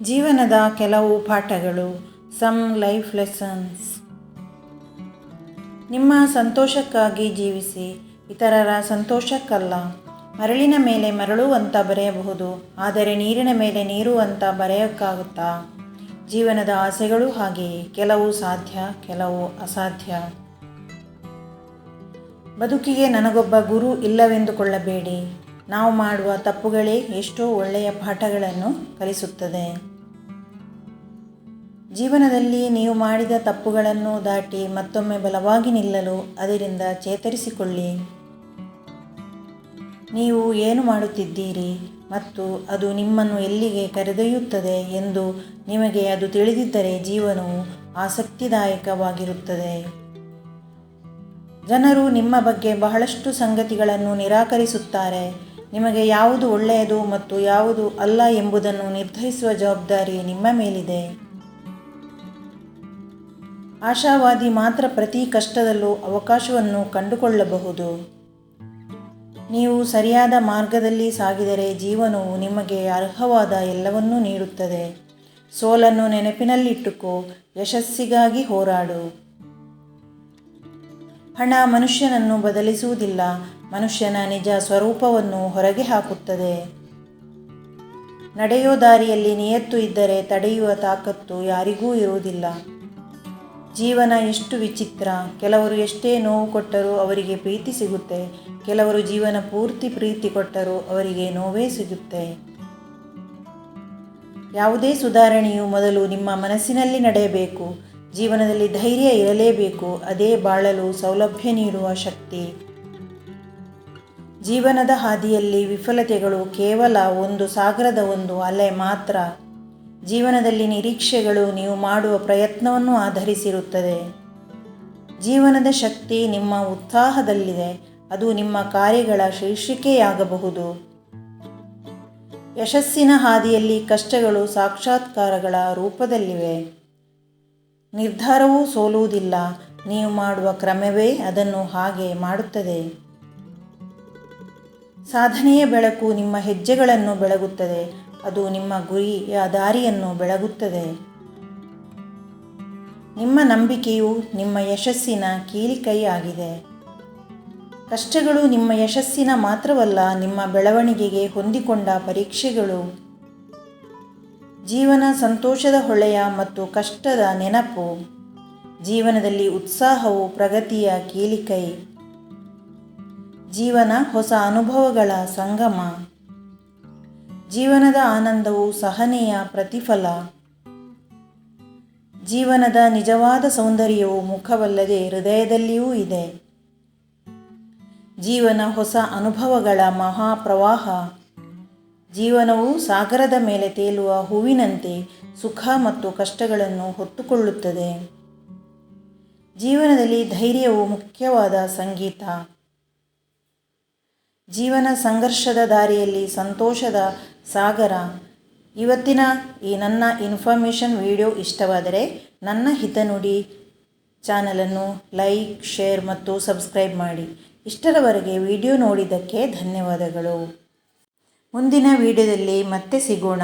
ಜೀವನದ ಕೆಲವು ಪಾಠಗಳು, ಸಮ್ ಲೈಫ್ ಲೆಸನ್ಸ್. ನಿಮ್ಮ ಸಂತೋಷಕ್ಕಾಗಿ ಜೀವಿಸಿ, ಇತರರ ಸಂತೋಷಕ್ಕಲ್ಲ. ಮರಳಿನ ಮೇಲೆ ಮರಳು ಅಂತ ಬರೆಯಬಹುದು, ಆದರೆ ನೀರಿನ ಮೇಲೆ ನೀರು ಅಂತ ಬರೆಯೋಕ್ಕಾಗುತ್ತಾ? ಜೀವನದ ಆಸೆಗಳು ಹಾಗೆಯೇ, ಕೆಲವು ಸಾಧ್ಯ, ಕೆಲವು ಅಸಾಧ್ಯ. ಬದುಕಿಗೆ ನನಗೊಬ್ಬ ಗುರು ಇಲ್ಲವೆಂದುಕೊಳ್ಳಬೇಡಿ. ನಾವು ಮಾಡುವ ತಪ್ಪುಗಳೇ ಎಷ್ಟೋ ಒಳ್ಳೆಯ ಪಾಠಗಳನ್ನು ಕಲಿಸುತ್ತದೆ. ಜೀವನದಲ್ಲಿ ನೀವು ಮಾಡಿದ ತಪ್ಪುಗಳನ್ನು ದಾಟಿ ಮತ್ತೊಮ್ಮೆ ಬಲವಾಗಿ ನಿಲ್ಲಲು ಅದರಿಂದ ಚೇತರಿಸಿಕೊಳ್ಳಿ. ನೀವು ಏನು ಮಾಡುತ್ತಿದ್ದೀರಿ ಮತ್ತು ಅದು ನಿಮ್ಮನ್ನು ಎಲ್ಲಿಗೆ ಕರೆದೊಯ್ಯುತ್ತದೆ ಎಂದು ನಿಮಗೆ ಅದು ತಿಳಿದಿದ್ದರೆ ಜೀವನವು ಆಸಕ್ತಿದಾಯಕವಾಗಿರುತ್ತದೆ. ಜನರು ನಿಮ್ಮ ಬಗ್ಗೆ ಬಹಳಷ್ಟು ಸಂಗತಿಗಳನ್ನು ನಿರಾಕರಿಸುತ್ತಾರೆ. ನಿಮಗೆ ಯಾವುದು ಒಳ್ಳೆಯದು ಮತ್ತು ಯಾವುದು ಅಲ್ಲ ಎಂಬುದನ್ನು ನಿರ್ಧರಿಸುವ ಜವಾಬ್ದಾರಿ ನಿಮ್ಮ ಮೇಲಿದೆ. ಆಶಾವಾದಿ ಮಾತ್ರ ಪ್ರತಿ ಕಷ್ಟದಲ್ಲೂ ಅವಕಾಶವನ್ನು ಕಂಡುಕೊಳ್ಳಬಹುದು. ನೀವು ಸರಿಯಾದ ಮಾರ್ಗದಲ್ಲಿ ಸಾಗಿದರೆ ಜೀವನವು ನಿಮಗೆ ಅರ್ಹವಾದ ಎಲ್ಲವನ್ನೂ ನೀಡುತ್ತದೆ. ಸೋಲನ್ನು ನೆನಪಿನಲ್ಲಿಟ್ಟುಕೋ, ಯಶಸ್ಸಿಗಾಗಿ ಹೋರಾಡು. ಹಣ ಮನುಷ್ಯನನ್ನು ಬದಲಿಸುವುದಿಲ್ಲ, ಮನುಷ್ಯನ ನಿಜ ಸ್ವರೂಪವನ್ನು ಹೊರಗೆ ಹಾಕುತ್ತದೆ. ನಡೆಯೋ ದಾರಿಯಲ್ಲಿ ನಿಯತ್ತು ಇದ್ದರೆ ತಡೆಯುವ ತಾಕತ್ತು ಯಾರಿಗೂ ಇರುವುದಿಲ್ಲ. ಜೀವನ ಎಷ್ಟು ವಿಚಿತ್ರ. ಕೆಲವರು ಎಷ್ಟೇ ನೋವು ಕೊಟ್ಟರೂ ಅವರಿಗೆ ಪ್ರೀತಿ ಸಿಗುತ್ತೆ, ಕೆಲವರು ಜೀವನ ಪೂರ್ತಿ ಪ್ರೀತಿ ಕೊಟ್ಟರೂ ಅವರಿಗೆ ನೋವೇ ಸಿಗುತ್ತೆ. ಯಾವುದೇ ಸುಧಾರಣೆಯು ಮೊದಲು ನಿಮ್ಮ ಮನಸ್ಸಿನಲ್ಲಿ ನಡೆಯಬೇಕು. ಜೀವನದಲ್ಲಿ ಧೈರ್ಯ ಇರಲೇಬೇಕು, ಅದೇ ಬಾಳಲು ಸೌಲಭ್ಯ ನೀಡುವ ಶಕ್ತಿ. ಜೀವನದ ಹಾದಿಯಲ್ಲಿ ವಿಫಲತೆಗಳು ಕೇವಲ ಒಂದು ಸಾಗರದ ಒಂದು ಅಲೆ ಮಾತ್ರ. ಜೀವನದಲ್ಲಿ ನಿರೀಕ್ಷೆಗಳು ನೀವು ಮಾಡುವ ಪ್ರಯತ್ನವನ್ನು ಆಧರಿಸಿರುತ್ತದೆ. ಜೀವನದ ಶಕ್ತಿ ನಿಮ್ಮ ಉತ್ಸಾಹದಲ್ಲಿದೆ, ಅದು ನಿಮ್ಮ ಕಾರ್ಯಗಳ ಶೀರ್ಷಿಕೆಯಾಗಬಹುದು. ಯಶಸ್ಸಿನ ಹಾದಿಯಲ್ಲಿ ಕಷ್ಟಗಳು ಸಾಕ್ಷಾತ್ಕಾರಗಳ ರೂಪದಲ್ಲಿವೆ. ನಿರ್ಧಾರವೂ ಸೋಲುವುದಿಲ್ಲ, ನೀವು ಮಾಡುವ ಕ್ರಮವೇ ಅದನ್ನು ಹಾಗೆ ಮಾಡುತ್ತದೆ. ಸಾಧನೆಯ ಬೆಳಕು ನಿಮ್ಮ ಹೆಜ್ಜೆಗಳನ್ನು ಬೆಳಗುತ್ತದೆ, ಅದು ನಿಮ್ಮ ಗುರಿಯ ದಾರಿಯನ್ನು ಬೆಳಗುತ್ತದೆ. ನಿಮ್ಮ ನಂಬಿಕೆಯು ನಿಮ್ಮ ಯಶಸ್ಸಿನ ಕೀಲಿಕೈ ಆಗಿದೆ. ಕಷ್ಟಗಳು ನಿಮ್ಮ ಯಶಸ್ಸಿನ ಮಾತ್ರವಲ್ಲ, ನಿಮ್ಮ ಬೆಳವಣಿಗೆಗೆ ಹೊಂದಿಕೊಂಡ ಪರೀಕ್ಷೆಗಳು. ಜೀವನ ಸಂತೋಷದ ಹೊಳೆಯ ಮತ್ತು ಕಷ್ಟದ ನೆನಪು. ಜೀವನದಲ್ಲಿ ಉತ್ಸಾಹವು ಪ್ರಗತಿಯ ಕೀಲಿಕೈ. ಜೀವನ ಹೊಸ ಅನುಭವಗಳ ಸಂಗಮ. ಜೀವನದ ಆನಂದವು ಸಹನೆಯ ಪ್ರತಿಫಲ. ಜೀವನದ ನಿಜವಾದ ಸೌಂದರ್ಯವು ಮುಖವಲ್ಲದೆ ಹೃದಯದಲ್ಲಿಯೂ ಇದೆ. ಜೀವನ ಹೊಸ ಅನುಭವಗಳ ಮಹಾಪ್ರವಾಹ. ಜೀವನವು ಸಾಗರದ ಮೇಲೆ ತೇಲುವ ಹೂವಿನಂತೆ ಸುಖ ಮತ್ತು ಕಷ್ಟಗಳನ್ನು ಹೊತ್ತುಕೊಳ್ಳುತ್ತದೆ. ಜೀವನದಲ್ಲಿ ಧೈರ್ಯವು ಮುಖ್ಯವಾದ ಸಂಗೀತ. ಜೀವನ ಸಂಘರ್ಷದ ದಾರಿಯಲ್ಲಿ ಸಂತೋಷದ ಸಾಗರ. ಇವತ್ತಿನ ಈ ನನ್ನ ಇನ್ಫಾರ್ಮೇಷನ್ ವಿಡಿಯೋ ಇಷ್ಟವಾದರೆ ನನ್ನ ಹಿತನುಡಿ ಚಾನಲನ್ನು ಲೈಕ್, ಶೇರ್ ಮತ್ತು ಸಬ್ಸ್ಕ್ರೈಬ್ ಮಾಡಿ. ಇಷ್ಟರವರೆಗೆ ವಿಡಿಯೋ ನೋಡಿದ್ದಕ್ಕೆ ಧನ್ಯವಾದಗಳು. ಮುಂದಿನ ವಿಡಿಯೋದಲ್ಲಿ ಮತ್ತೆ ಸಿಗೋಣ.